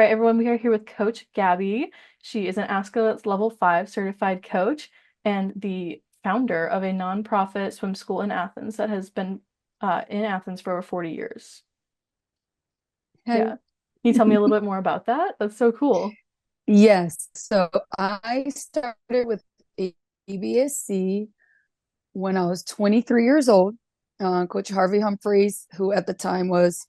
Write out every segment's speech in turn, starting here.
right, everyone, we are here with Coach Gabby. She is an ASCA Level 5 certified coach and the founder of a nonprofit swim school in Athens that has been in Athens for over 40 years. Hey. Yeah. Can you tell me a little bit more about that? That's so cool. Yes. So I started with ABSC when I was 23 years old. Coach Harvey Humphreys, who at the time was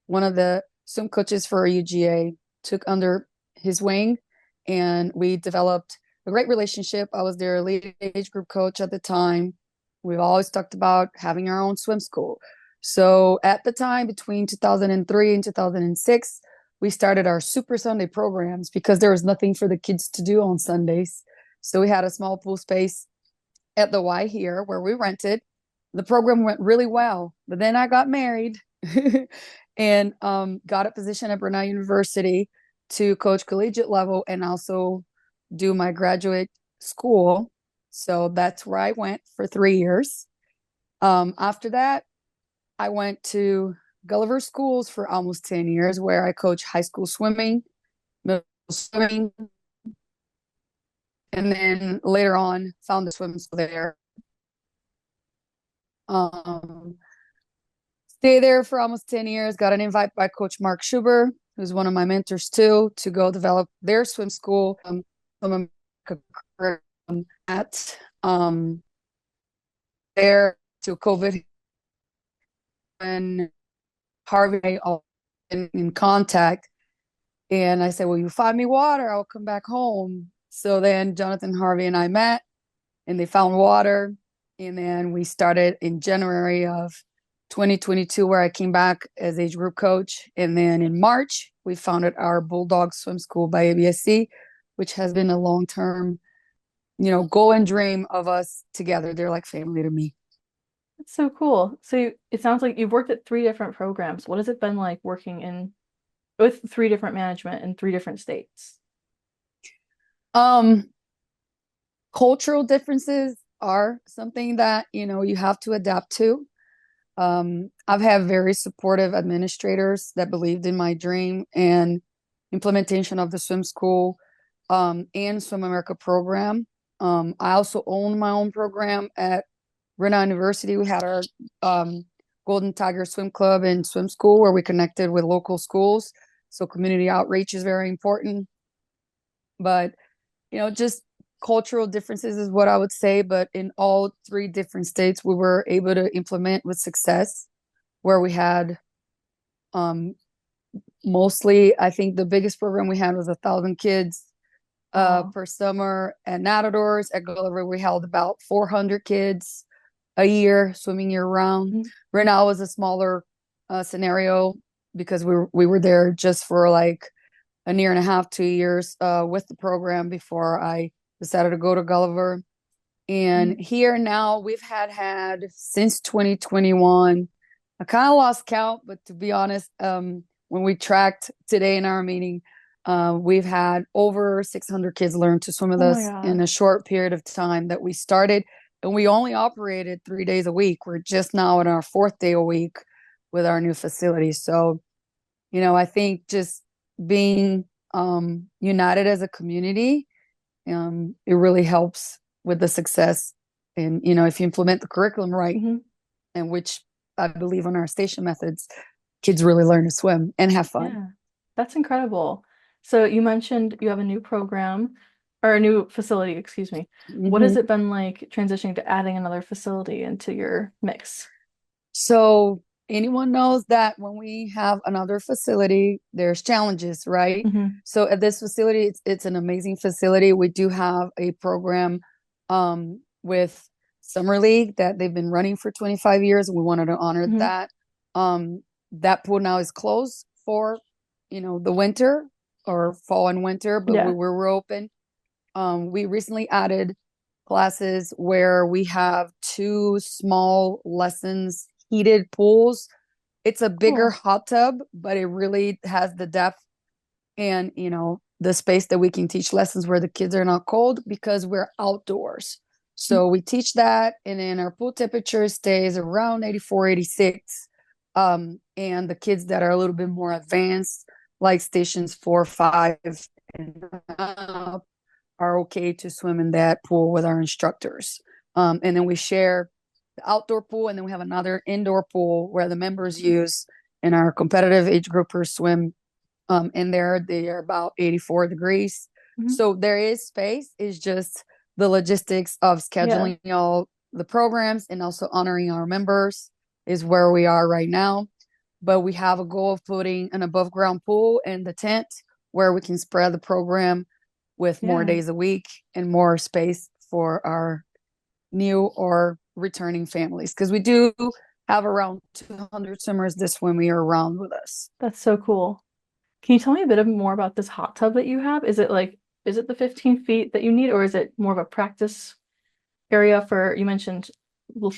one of the swim coaches for UGA, took under his wing and we developed a great relationship. I was their lead age group coach at the time. We've always talked about having our own swim school. So at the time, between 2003 and 2006, we started our Super Sunday programs because there was nothing for the kids to do on Sundays. So we had a small pool space at the Y here where we rented. The program went really well, but then I got married and got a position at Brunel University to coach collegiate level and also do my graduate school. So that's where I went for 3 years. After that, I went to Gulliver Schools for almost 10 years, where I coach high school swimming, middle school swimming, and then later on found the swim school there. Um, Stay there for almost 10 years, got an invite by Coach Mark Schuber, who's one of my mentors too, to go develop their swim school at there to COVID and Harvey all in contact. And I said, well, you find me water, I'll come back home. So then Jonathan Harvey and I met and they found water. And then we started in January of 2022, where I came back as age group coach. And then in March, we founded our Bulldog Swim School by ABSC, which has been a long-term, goal and dream of us together. They're like family to me. That's so cool. It sounds like you've worked at three different programs. What has it been like working in with three different management in three different states? Um, Cultural differences are something that, you have to adapt to. I've had very supportive administrators that believed in my dream and implementation of the swim school and SwimAmerica program. I also own my own program at Brunel University. We had our Golden Tiger Swim Club and swim school where we connected with local schools. So community outreach is very important. But, just cultural differences is what I would say. But in all three different states, we were able to implement with success, where we had um, mostly, I think the biggest program we had was 1,000 kids Wow. per summer. At Natadors at Gulliver, we held about 400 kids a year swimming year round. Mhm. Right now was a smaller scenario because we were there just for like a year and a half, 2 years with the program before I decided to go to Gulliver. And Mhm. here now we've had since 2021. I kind of lost count, but to be honest, when we tracked today in our meeting, we've had over 600 kids learn to swim with Oh my us in gosh. a short period of time that we started. And we only operated 3 days a week. We're just now in our fourth day a week with our new facility. So, I think just being united as a community, it really helps with the success. And, if you implement the curriculum right, Mhm. and which I believe on our station methods, kids really learn to swim and have fun. Yeah, that's incredible. So you mentioned you have a new program or a new facility, excuse me. What has Mm-hmm. it been like transitioning to adding another facility into your mix? So anyone knows that when we have another facility, there's challenges, right? Hmm. So at this facility, it's an amazing facility. We do have a program with Summer League that they've been running for 25 years. We wanted to honor Hmm. that. That pool now is closed for, the winter or fall and winter, but we Yeah. were open. We recently added classes where we have two small lessons, heated pools. It's a bigger Cool. hot tub, but it really has the depth and, the space that we can teach lessons where the kids are not cold because we're outdoors. So we teach that, and then our pool temperature stays around 84, 86. And the kids that are a little bit more advanced, like stations 4, 5, and up are okay to swim in that pool with our instructors. And then we share the outdoor pool, and then we have another indoor pool where the members use, and our competitive age groupers swim in there. They are about 84 degrees. Mhm. So there is space. It's just the logistics of Yeah. scheduling all the programs and also honoring our members is where we are right now. But we have a goal of putting an above ground pool in the tent where we can spread the program with more Yeah. days a week and more space for our new or returning families. Because we do have around 200 swimmers this swim year round with us. That's so cool. Can you tell me a bit more about this hot tub that you have? Is it the 15 feet that you need, or is it more of a practice area for, you mentioned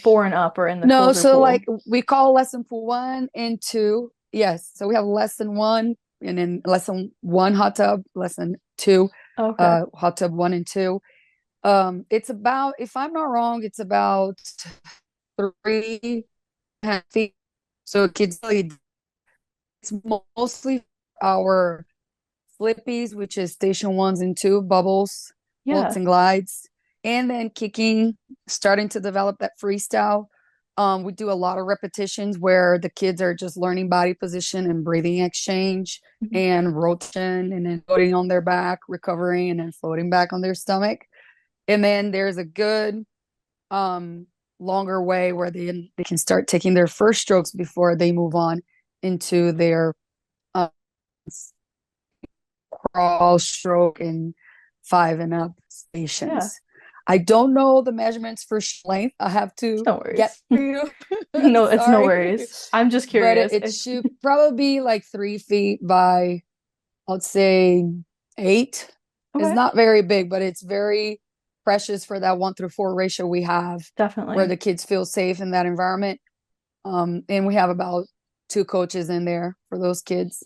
four and up or in the No, closer so like pool? we call lesson pool 1 and 2. Yes. So we have lesson 1 and then lesson 1 hot tub, lesson 2 Okay. hot tub 1 and 2. It's about, if I'm not wrong, it's about 3.5 feet. So kids really, it's mostly our flippies, which is station 1s and 2, bubbles, floats Yeah. and glides, and then kicking, starting to develop that freestyle. We do a lot of repetitions where the kids are just learning body position and breathing exchange Mhm. and rotation and then floating on their back, recovering, and then floating back on their stomach. And then there's a good um longer way where they can start taking their first strokes before they move on into their uh, crawl, stroke, and 5 and up Yeah. stations. I don't know the measurements for length. I have to No get worries. for you. No, it's no Sorry. worries. I'm just But curious. it should probably be like 3 feet by, I'd say, 8. It's Okay. not very big, but it's very precious for that 1-4 ratio we have where Definitely. the kids feel safe in that environment. And we have about 2 coaches in there for those kids.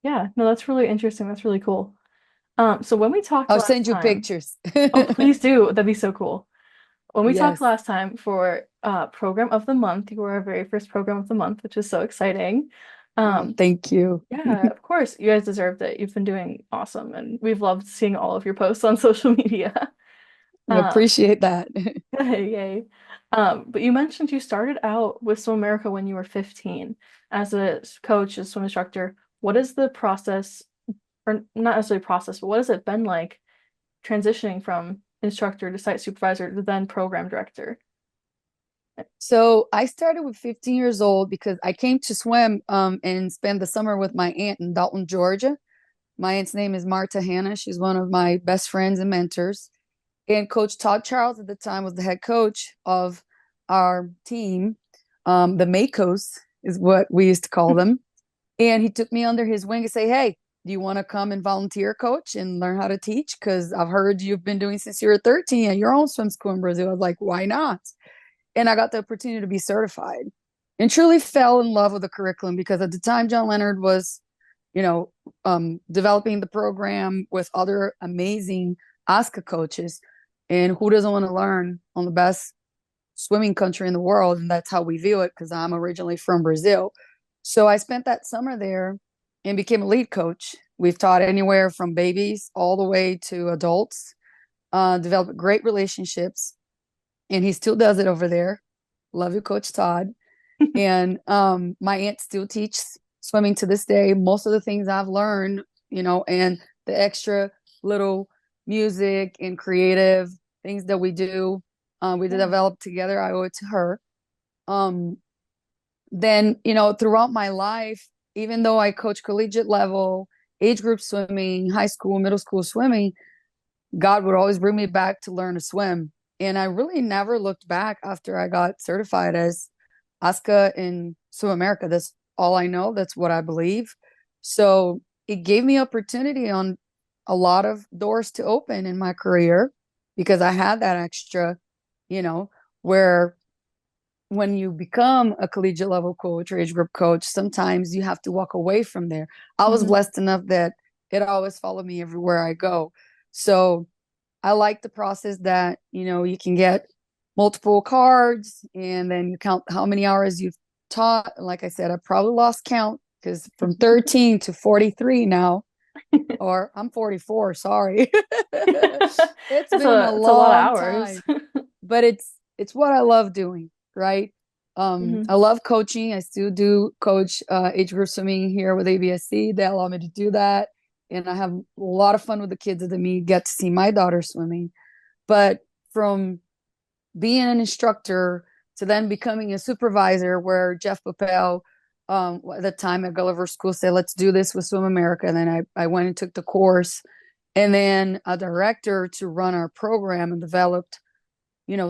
Yeah. No, that's really interesting. That's really cool. So when we talked I'll last send you time, pictures. oh, please do. That'd be so cool. When we talked Yes. last time for program of the month, you were our very first program of the month, which is so exciting. Oh, Um, thank you. yeah, of course, you guys deserved it. You've been doing awesome, and we've loved seeing all of your posts on social media. I appreciate that. Yay. But you mentioned you started out with SwimAmerica when you were 15 as a coach, a swim instructor. What is the process, or not necessarily process, but what has it been like transitioning from instructor to site supervisor to then program director? So I started with 15 years old because I came to swim and spend the summer with my aunt in Dalton, Georgia. My aunt's name is Marta Hanna. She's one of my best friends and mentors. And Coach Todd Charles at the time was the head coach of our team. The Makos is what we used to call them. And he took me under his wing and say, "Hey, do you want to come and volunteer, coach, and learn how to teach? Because I've heard you've been doing since you were 13 at your own swim school in Brazil." I was like, "Why not?" And I got the opportunity to be certified and truly fell in love with the curriculum because at the time John Leonard was, developing the program with other amazing ASCA coaches. And who doesn't want to learn on the best swimming country in the world? And that's how we view it because I'm originally from Brazil. So I spent that summer there and became a lead coach. We've taught anywhere from babies all the way to adults, developed great relationships, and he still does it over there. Love you, Coach Todd. And my aunt still teaches swimming to this day. Most of the things I've learned, and the extra little music and creative things that we Yeah. developed together. I owe it to her. Um, then, throughout my life, even though I coach collegiate level, age group swimming, high school, middle school swimming, God would always bring me back to learn to swim. And I really never looked back after I got certified as ASCA in SwimAmerica. That's all I know. That's what I believe. So it gave me opportunity on a lot of doors to open in my career because I had that extra, where when you become a collegiate level coach or age group coach, sometimes you have to walk away from there. I was Mhm. blessed enough that it always followed me everywhere I go. So I like the process that, you can get multiple cards and then you count how many hours you've taught. Like I said, I probably lost count because from 13 to 43 now, or I'm 44, sorry. It's been a It's a lot of long hours. time, but it's what I love doing, right? Hmm. I love coaching. I still do coach age group swimming here with ABSC. They allow me to do that. And I have a lot of fun with the kids that me get to see my daughter swimming. But from being an instructor to then becoming a supervisor, where Jeff Papel, at the time at Gulliver School, said, let's do this with SwimAmerica. And then I went and took the course, and then a director to run our program, and developed,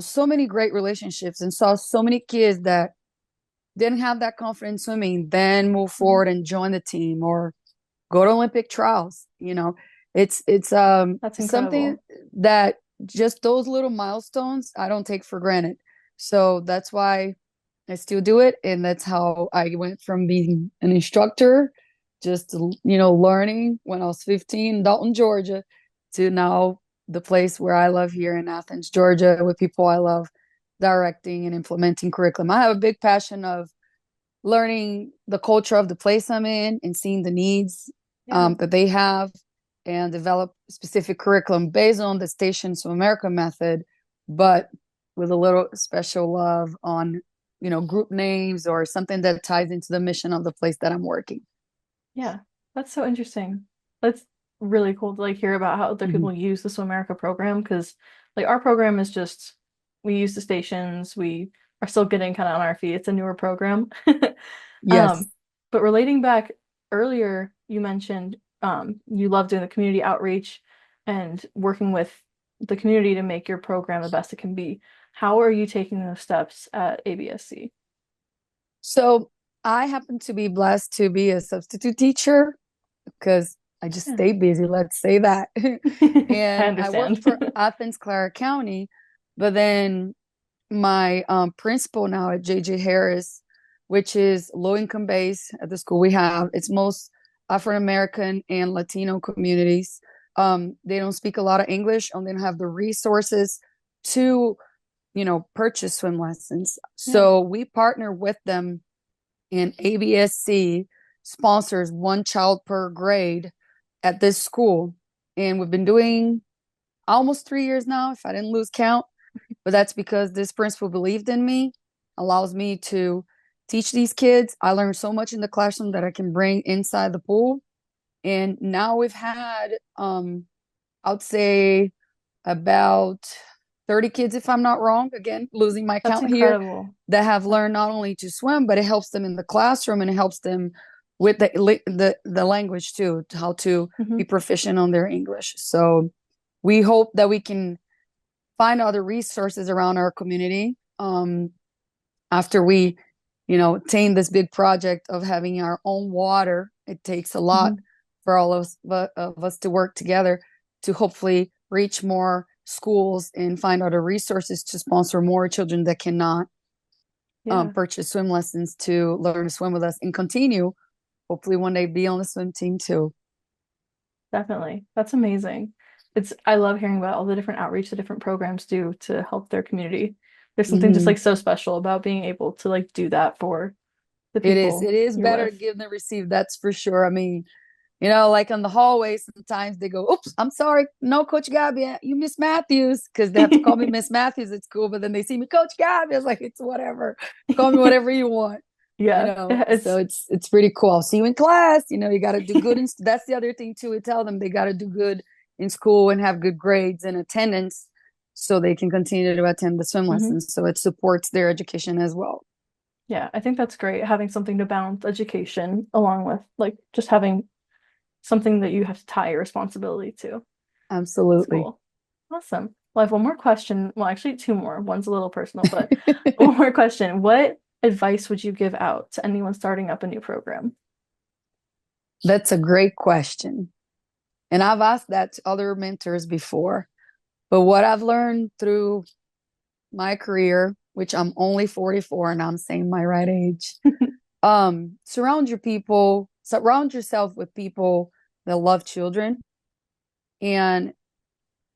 so many great relationships, and saw so many kids that didn't have that confidence swimming, then move forward and join the team or go to Olympic trials. It's That's something incredible. that just those little milestones I don't take for granted. So that's why I still do it. And that's how I went from being an instructor, just, learning when I was 15 in Dalton, Georgia, to now the place where I love here in Athens, Georgia, with people I love, directing and implementing curriculum. I have a big passion of learning the culture of the place I'm in and seeing the needs Yeah. that they have, and develop specific curriculum based on the Station SwimAmerica method, but with a little special love on, group names or something that ties into the mission of the place that I'm working. Yeah. That's so interesting. That's really cool to like hear about how other Mm-hmm. people use the Swim America program because like our program is just we use the stations, we are still getting kind of on our feet. It's a newer program. Yes. Um, but relating back earlier, you mentioned you love doing the community outreach and working with the community to make your program the best it can be. How are you taking those steps at ABSC? So I happen to be blessed to be a substitute teacher because I just Yeah. stay busy, let's say that. I And I work understand. for Athens, Clara County, but then my principal now at JJ Harris, which is low income base at the school we have. It's most African American and Latino communities. They don't speak a lot of English, and they don't have the resources to, purchase swim lessons. Yeah. So we partner with them, and ABSC sponsors one child per grade at this school. And we've been doing almost 3 years now, if I didn't lose count. But that's because this principal believed in me, allows me to teach these kids. I learned so much in the classroom that I can bring inside the pool. And now we've had, I'd say about 30 kids, if I'm not wrong, again, losing my That's count here, incredible. that have learned not only to swim, but it helps them in the classroom, and it helps them with the language too, how to Hmm. be proficient on their English. So we hope that we can find other resources around our community, after we, attain this big project of having our own water. It takes a lot Hmm. for all of us to work together to hopefully reach more schools and find other resources to sponsor more children that cannot Yeah, purchase swim lessons to learn to swim with us and continue, hopefully one day be on the swim team too. definitely. That's amazing. I love hearing about all the different outreach the different programs do to help their community. There's something just Mm-hmm. like so special about being able to like do that for the It is. people It is you're better to with. give than receive. That's for sure. I mean, like in the hallways, sometimes they go, "Oops, I'm sorry, no, Coach Gabby, you Miss Matthews," because they have to call me Miss Matthews at school. But then they see me, Coach Gabby. I was like, "It's whatever. Call me whatever you want." Yeah, So it's pretty cool. I'll see you in class. You got to do good. That's the other thing too. We tell them they got to do good in school and have good grades and attendance, so they can continue to attend the swim hmm. lessons. So it supports their education as well. Yeah, I think that's great having something to balance education along with like just having something that you have to tie your responsibility to. Absolutely. School. Awesome. Well, I have one more question. Well, actually, two more. One's a little personal, but one more question. What advice would you give out to anyone starting up a new program? That's a great question. And I've asked that to other mentors before. But what I've learned through my career, which I'm only 44 and I'm saying my right age, surround yourself with people that love children, and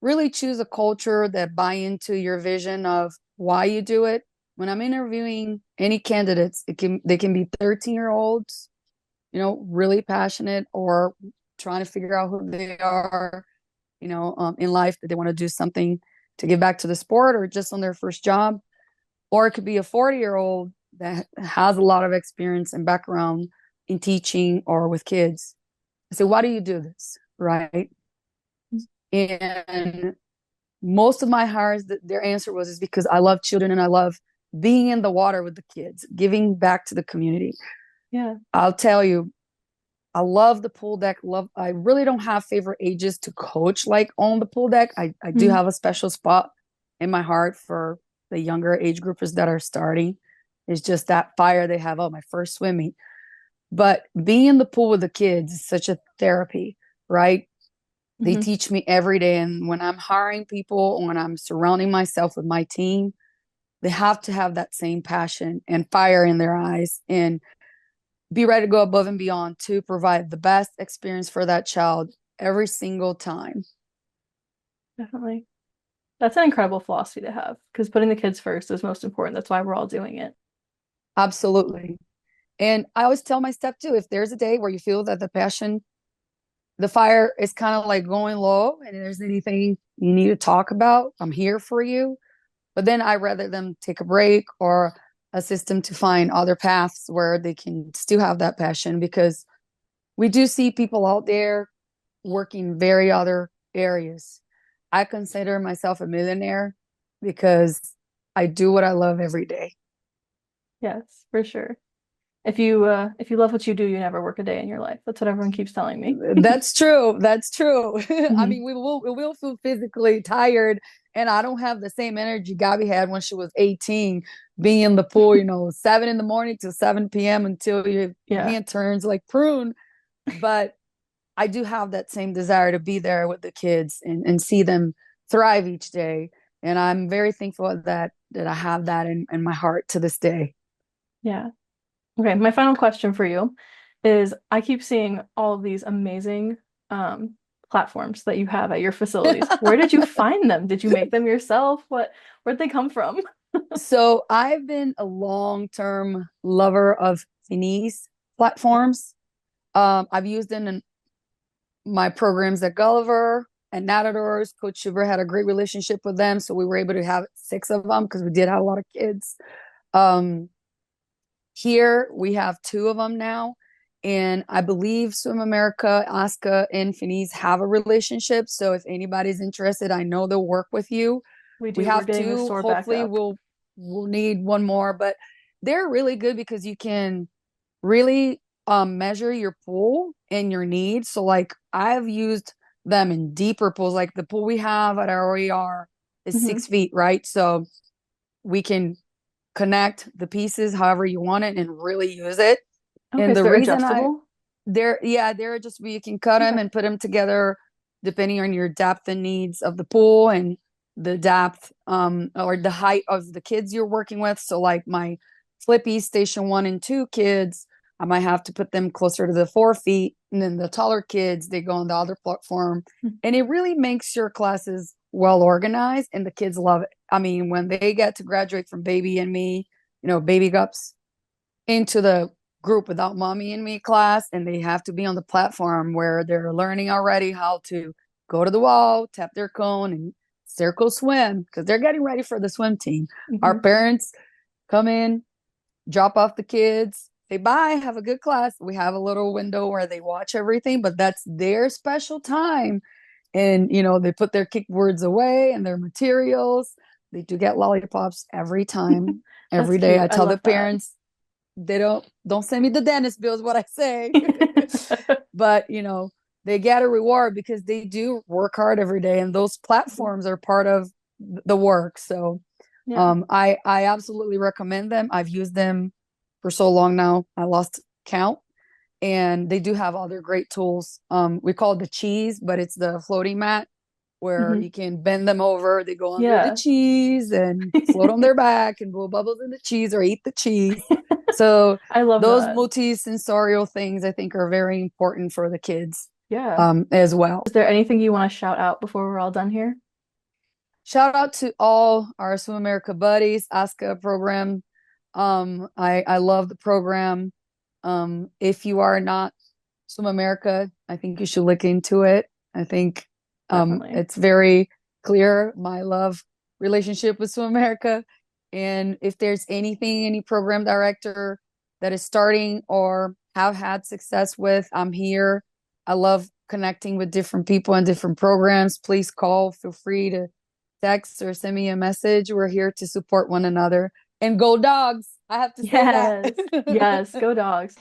really choose a culture that buy into your vision of why you do it. When I'm interviewing any candidates, they can be 13-year-olds really passionate or trying to figure out who they are, in life, that they want to do something to give back to the sport or just on their first job. Or it could be a 40-year-old that has a lot of experience and background in teaching or with kids. I say, why do you do this? Right. And most of my hires, their answer was, is because I love children and I love being in the water with the kids, giving back to the community. Yeah. I'll tell you, I love the pool deck. I really don't have favorite ages to coach like on the pool deck. I do Mhm. have a special spot in my heart for the younger age groupers that are starting. It's just that fire they have. Oh, my first swim meet. But being in the pool with the kids is such a therapy, right? They Mhm. teach me every day. And when I'm hiring people, when I'm surrounding myself with my team, they have to have that same passion and fire in their eyes and be ready to go above and beyond to provide the best experience for that child every single time. Definitely. That's an incredible philosophy to have because putting the kids first is most important. That's why we're all doing it. Absolutely. And I always tell my staff too, if there's a day where you feel that the fire is kind of like going low and there's anything you need to talk about, I'm here for you. But then I rather them take a break or assist them to find other paths where they can still have that passion, because we do see people out there working very other areas. I consider myself a millionaire because I do what I love every day. Yes, for sure. If you love what you do, you never work a day in your life. That's what everyone keeps telling me. That's true. That's true. I Hmm. mean, we will feel physically tired, and I don't have the same energy Gabby had when she was 18, being in the pool, 7 in the morning to 7 p.m. until your Yeah. hand turns like prune. But I do have that same desire to be there with the kids and see them thrive each day. And I'm very thankful that I have that in my heart to this day. Yeah. Okay, my final question for you is I keep seeing all of these amazing um platforms that you have at your facilities. Where did you find them? Did you make them yourself? Where'd they come from? So I've been a long-term lover of Finese platforms. I've used them in my programs at Gulliver and Natadors. Coach Schubert had a great relationship with them, so we were able to have 6 of them because we did have a lot of kids. Um, Here we have 2 of them now, and I believe SwimAmerica, Aska, and Finese have a relationship. So if anybody's interested, I know they'll work with you. We We do. We're have getting the 2. store back Hopefully, up. we'll need one more, but they're really good because you can really measure your pool and your needs. So like I've used them in deeper pools, like the pool we have at our OER is Hmm. 6 feet, right? So we can connect the pieces however you want it and really use it. Okay, And so the they're reason I adjustable. they're just you can cut them Okay. and put them together depending on your depth and needs of the pool and the depth or the height of the kids you're working with. So like my flippy station 1 and 2 kids, I might have to put them closer to the 4 feet, and then the taller kids they go on the other platform. And it really makes your classes well organized and the kids love it. I mean, when they get to graduate from baby and me, baby gups, into the group without mommy and me class, and they have to be on the platform where they're learning already how to go to the wall, tap their cone, and circle swim because they're getting ready for the swim team. Our Hmm. parents come in, drop off the kids, say bye, have a good class. We have a little window where they watch everything, but that's their special time. And they put their kickboards away and their materials. They do get lollipops every time, That's every day. cute. I I tell the love that. parents, they don't send me the dentist bill is what I say. But they get a reward because they do work hard every day, and those platforms are part of the work. So Yeah. I absolutely recommend them. I've used them for so long now I lost count. And they do have other great tools. We call it the cheese, but it's the floating mat where Hmm. you can bend them over. They go under the Yeah. cheese and float on their back and blow bubbles in the cheese or eat the cheese. So I love those that. multi-sensorial things I think are very important for the kids Yeah. as well. Is there anything you want to shout out before we're all done here? Shout out to all our Swim America buddies, ASCA program. I love the program. If you are not Swim America, I think you should look into it. I think Definitely. it's very clear my love relationship with Swim America. And if there's anything, any program director that is starting or have had success with, I'm here. I love connecting with different people and different programs. Please call. Feel free to text or send me a message. We're here to support one another. And go dogs. I have to say Yes. that. Yes. Go dogs.